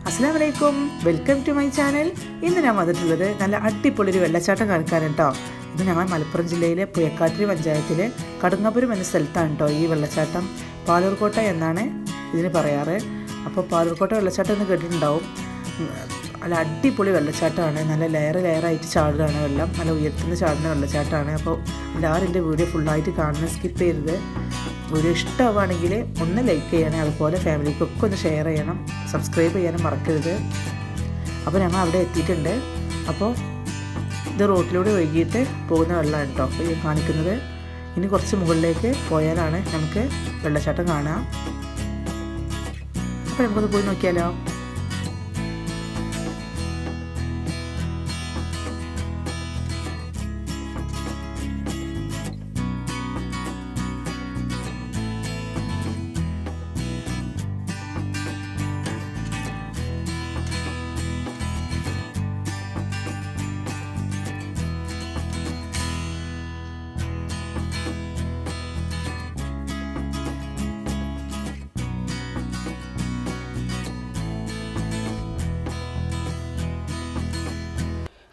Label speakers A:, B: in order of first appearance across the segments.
A: അസ്സലാമു അലൈക്കും, welcome to my channel. ഇന്ന് ഞാൻ വന്നിട്ടുള്ളത് നല്ല അടിപൊളിയൊരു വെള്ളച്ചാട്ടം കാണിക്കാൻ കേട്ടോ. ഇത് ഞങ്ങൾ മലപ്പുറം ജില്ലയിലെ പുയക്കാട്ടിരി പഞ്ചായത്തിലെ കടുങ്ങപുരം എന്ന സ്ഥലത്താണ് കേട്ടോ ഈ വെള്ളച്ചാട്ടം. പാലൂർക്കോട്ട എന്നാണ് ഇതിന് പറയാറ്. അപ്പോൾ പാലൂർക്കോട്ട വെള്ളച്ചാട്ടം എന്ന് കേട്ടിട്ടുണ്ടാവും. നല്ല അടിപൊളി വെള്ളച്ചാട്ടമാണ്. നല്ല ലെയറായിട്ട് ചാടുകയാണ് വെള്ളം. നല്ല ഉയർത്തുന്ന ചാടുന്ന വെള്ളച്ചാട്ടമാണ്. അപ്പോൾ എല്ലാവരും എൻ്റെ വീഡിയോ ഫുള്ളായിട്ട് കാണണം, സ്കിപ്പ് ചെയ്യരുത്. വീഡിയോ ഇഷ്ടമാവുകയാണെങ്കിൽ ഒന്ന് ലൈക്ക് ചെയ്യണം, അതുപോലെ ഫാമിലിക്കൊക്കെ ഒന്ന് ഷെയർ ചെയ്യണം, സബ്സ്ക്രൈബ് ചെയ്യാനും മറക്കരുത്. അപ്പോൾ ഞങ്ങൾ അവിടെ എത്തിയിട്ടുണ്ട്. അപ്പോൾ ഇത് റോട്ടിലൂടെ ഒഴുകിയിട്ട് പോകുന്ന വെള്ളമാണ് കേട്ടോ അപ്പോൾ ഈ കാണിക്കുന്നത്. ഇനി കുറച്ച് മുകളിലേക്ക് പോയാലാണ് നമുക്ക് വെള്ളച്ചാട്ടം കാണാം. അപ്പോൾ നമുക്കൊന്ന് പോയി നോക്കിയാലോ.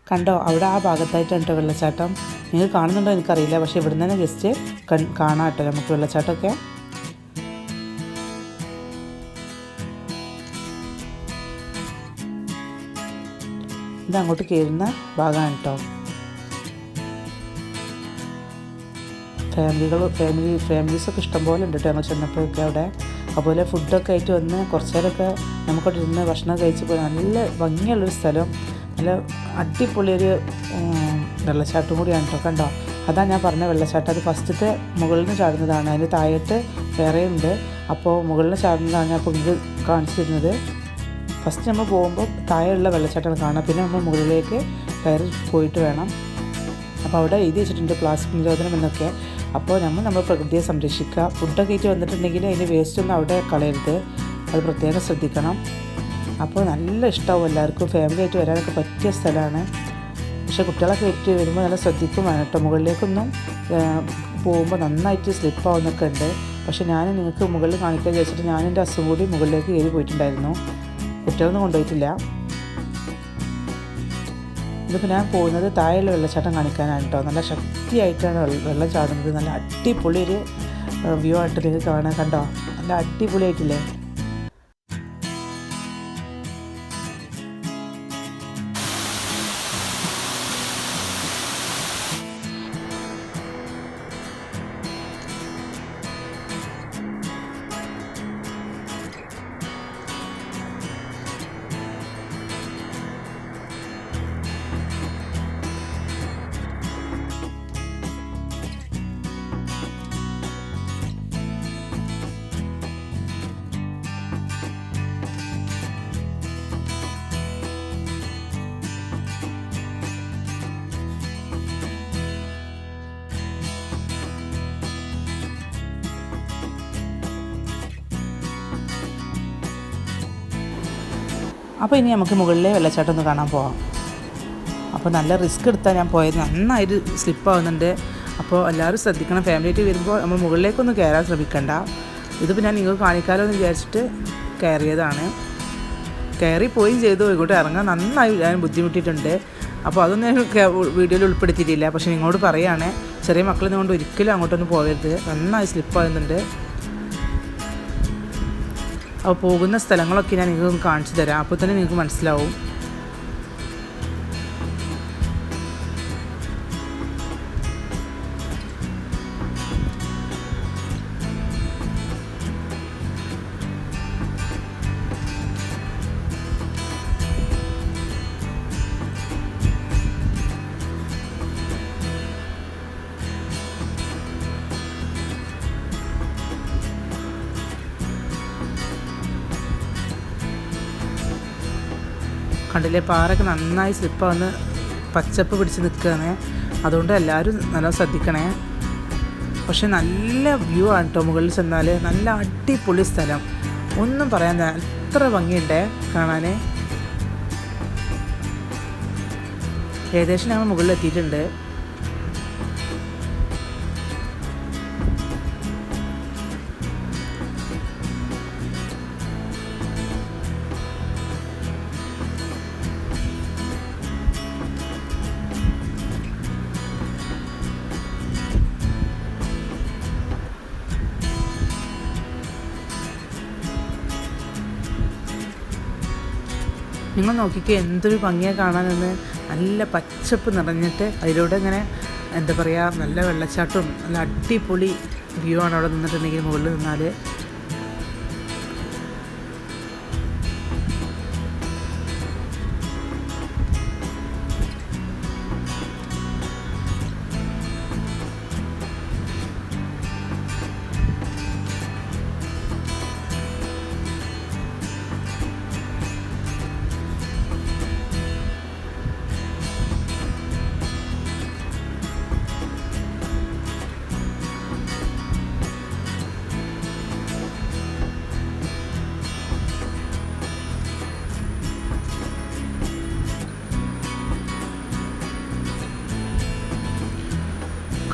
A: കണ്ടോ, അവിടെ ആ ഭാഗത്തായിട്ടാണ് കേട്ടോ വെള്ളച്ചാട്ടം. നിങ്ങൾ കാണുന്നുണ്ടോ എനിക്കറിയില്ല, പക്ഷേ ഇവിടെ നിന്ന് തന്നെ ജസ്റ്റ് കാണാം കേട്ടോ നമുക്ക് വെള്ളച്ചാട്ടമൊക്കെ. ഇത് അങ്ങോട്ട് കയറുന്ന ഭാഗമാണ് കേട്ടോ. ഫാമിലീസൊക്കെ ഇഷ്ടംപോലെ ഉണ്ട് കേട്ടോ ഞങ്ങൾ ചെന്നപ്പോഴൊക്കെ അവിടെ. അതുപോലെ ഫുഡൊക്കെ ആയിട്ട് വന്ന് കുറച്ച് നേരമൊക്കെ നമുക്കവിടെ ഇരുന്ന് ഭക്ഷണം കഴിച്ച് പോയി. നല്ല ഭംഗിയുള്ളൊരു സ്ഥലം, നല്ല അടിപൊളിയൊരു വെള്ളച്ചാട്ടം കൂടിയാണ് കേട്ടോ. കണ്ടോ, അതാണ് ഞാൻ പറഞ്ഞ വെള്ളച്ചാട്ടം. അത് ഫസ്റ്റത്തെ മുകളിൽ നിന്ന് ചാടുന്നതാണ്. അതിന് താഴത്ത് വേറെയുണ്ട്. അപ്പോൾ മുകളിൽ നിന്ന് ചാടുന്നതാണ് ഞാൻ ഇപ്പോൾ ഇത് കാണിച്ചു തരുന്നത്. ഫസ്റ്റ് നമ്മൾ പോകുമ്പോൾ താഴെയുള്ള വെള്ളച്ചാട്ടമാണ് കാണാം, പിന്നെ നമ്മൾ മുകളിലേക്ക് കയറി പോയിട്ട് വേണം. അപ്പോൾ അവിടെ എഴുതി വെച്ചിട്ടുണ്ട് പ്ലാസ്റ്റിക് നിരോധനം എന്നൊക്കെ. അപ്പോൾ നമ്മൾ പ്രകൃതിയെ സംരക്ഷിക്കുക. ഫുഡൊക്കെ ആയിട്ട് വന്നിട്ടുണ്ടെങ്കിൽ അതിൻ്റെ വേസ്റ്റൊന്നും അവിടെ കളയരുത്, അത് പ്രത്യേകം ശ്രദ്ധിക്കണം. അപ്പോൾ നല്ല ഇഷ്ടമാവും എല്ലാവർക്കും, ഫാമിലി ആയിട്ട് വരാനൊക്കെ പറ്റിയ സ്ഥലമാണ്. പക്ഷേ കുട്ടികളൊക്കെ ആയിട്ട് വരുമ്പോൾ നല്ല ശ്രദ്ധിക്കും വേണം കേട്ടോ. മുകളിലേക്കൊന്നും പോകുമ്പോൾ നന്നായിട്ട് സ്ലിപ്പാവുന്നൊക്കെ ഉണ്ട്. പക്ഷേ ഞാൻ നിങ്ങൾക്ക് മുകളിൽ കാണിക്കാൻ വിചാരിച്ചിട്ട് ഞാൻ എൻ്റെ അസുഖം കൂടി മുകളിലേക്ക് കയറി പോയിട്ടുണ്ടായിരുന്നു. കുട്ടികളൊന്നും കൊണ്ടുപോയിട്ടില്ല. ഇതിപ്പോൾ ഞാൻ പോകുന്നത് താഴെയുള്ള വെള്ളച്ചാട്ടം കാണിക്കാനാണ് കേട്ടോ. നല്ല ശക്തിയായിട്ടാണ് വെള്ളം ചാടുന്നത്. നല്ല അടിപൊളി ഒരു വ്യൂ ആയിട്ട് നിങ്ങൾക്ക് കാണാൻ. കണ്ടോ, നല്ല അടിപൊളിയായിട്ടില്ലേ. അപ്പോൾ ഇനി നമുക്ക് മുകളിലെ വെള്ളച്ചാട്ടം ഒന്ന് കാണാൻ പോവാം. അപ്പോൾ നല്ല റിസ്ക് എടുത്താണ് ഞാൻ പോയത്. നന്നായിട്ട് സ്ലിപ്പാവുന്നുണ്ട്. അപ്പോൾ എല്ലാവരും ശ്രദ്ധിക്കണം. ഫാമിലി ആയിട്ട് വരുമ്പോൾ നമ്മൾ മുകളിലേക്കൊന്നും കയറാൻ ശ്രമിക്കണ്ട. ഇതിപ്പോൾ ഞാൻ നിങ്ങൾക്ക് കാണിക്കാമല്ലോ എന്ന് വിചാരിച്ചിട്ട് കയറിയതാണ്. കയറിപ്പോയും ചെയ്തു. ഇങ്ങോട്ട് ഇറങ്ങാൻ നന്നായി ഞാൻ ബുദ്ധിമുട്ടിയിട്ടുണ്ട്. അപ്പോൾ അതൊന്നും ഞാൻ വീഡിയോയിൽ ഉൾപ്പെടുത്തിയിട്ടില്ല. പക്ഷേ നിങ്ങളോട് പറയുകയാണ്, ചെറിയ മക്കളെ കൊണ്ട് ഒരിക്കലും അങ്ങോട്ടൊന്നും പോകരുത്. നന്നായി സ്ലിപ്പാകുന്നുണ്ട്. അപ്പോൾ പോകുന്ന സ്ഥലങ്ങളൊക്കെ ഞാൻ നിങ്ങൾക്ക് കാണിച്ചു തരാം. അപ്പോൾ തന്നെ നിങ്ങൾക്ക് മനസ്സിലാവും. കണ്ടില്ലേ, പാറയൊക്കെ നന്നായി സ്ലിപ്പാവുന്ന പച്ചപ്പ് പിടിച്ച് നിൽക്കുകയാണ്. അതുകൊണ്ട് എല്ലാവരും നല്ല ശ്രദ്ധിക്കണേ. പക്ഷെ നല്ല വ്യൂ ആണ് കേട്ടോ. മുകളിൽ ചെന്നാൽ നല്ല അടിപൊളി സ്ഥലം, ഒന്നും പറയാൻ അത്ര ഭംഗിയുണ്ടേ കാണാൻ. ഏകദേശം ഞങ്ങൾ മുകളിലെത്തിയിട്ടുണ്ട്. നിങ്ങൾ നോക്കിക്കോ എന്തൊരു ഭംഗിയാണ് കാണാനെന്ന്. നല്ല പച്ചപ്പ് നിറഞ്ഞിട്ട് അതിലൂടെ ഇങ്ങനെ എന്താ പറയുക, നല്ല വെള്ളച്ചാട്ടവും നല്ല അടിപൊളി വ്യൂ ആണ് അവിടെ നിന്നിട്ടുണ്ടെങ്കിൽ, മുകളിൽ നിന്നാൽ.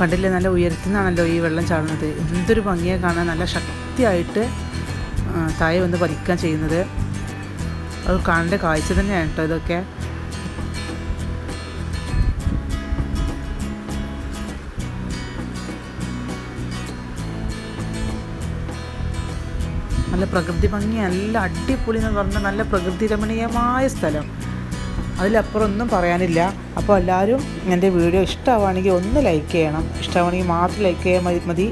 A: കണ്ടില്ലേ, നല്ല ഉയരത്തിൽ നിന്നാണല്ലോ ഈ വെള്ളം ചാടുന്നത്. എന്തൊരു ഭംഗിയെ കാണാൻ, നല്ല ശക്തിയായിട്ട് താഴെ വന്ന് പതിക്കാൻ ചെയ്യുന്നത്. അത് കാണേണ്ട കാഴ്ച തന്നെയാണ് കേട്ടോ ഇതൊക്കെ. നല്ല പ്രകൃതി ഭംഗി, നല്ല അടിപൊളി എന്ന് പറഞ്ഞാൽ നല്ല പ്രകൃതി രമണീയമായ സ്ഥലം. അതിലപ്പുറം ഒന്നും പറയാനില്ല. അപ്പോൾ എല്ലാവരും എൻ്റെ വീഡിയോ ഇഷ്ടമാവുകയാണെങ്കിൽ ഒന്ന് ലൈക്ക് ചെയ്യണം. ഇഷ്ടമാണെങ്കിൽ മാത്രം ലൈക്ക് ചെയ്യാൻ മതി.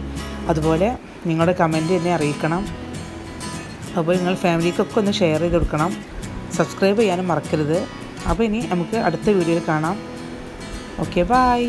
A: അതുപോലെ നിങ്ങളുടെ കമൻറ്റ് എന്നെ അറിയിക്കണം. അപ്പോൾ നിങ്ങൾ ഫാമിലിക്കൊക്കെ ഒന്ന് ഷെയർ ചെയ്ത് കൊടുക്കണം. സബ്സ്ക്രൈബ് ചെയ്യാനും മറക്കരുത്. അപ്പോൾ ഇനി നമുക്ക് അടുത്ത വീഡിയോയിൽ കാണാം. Okay, by.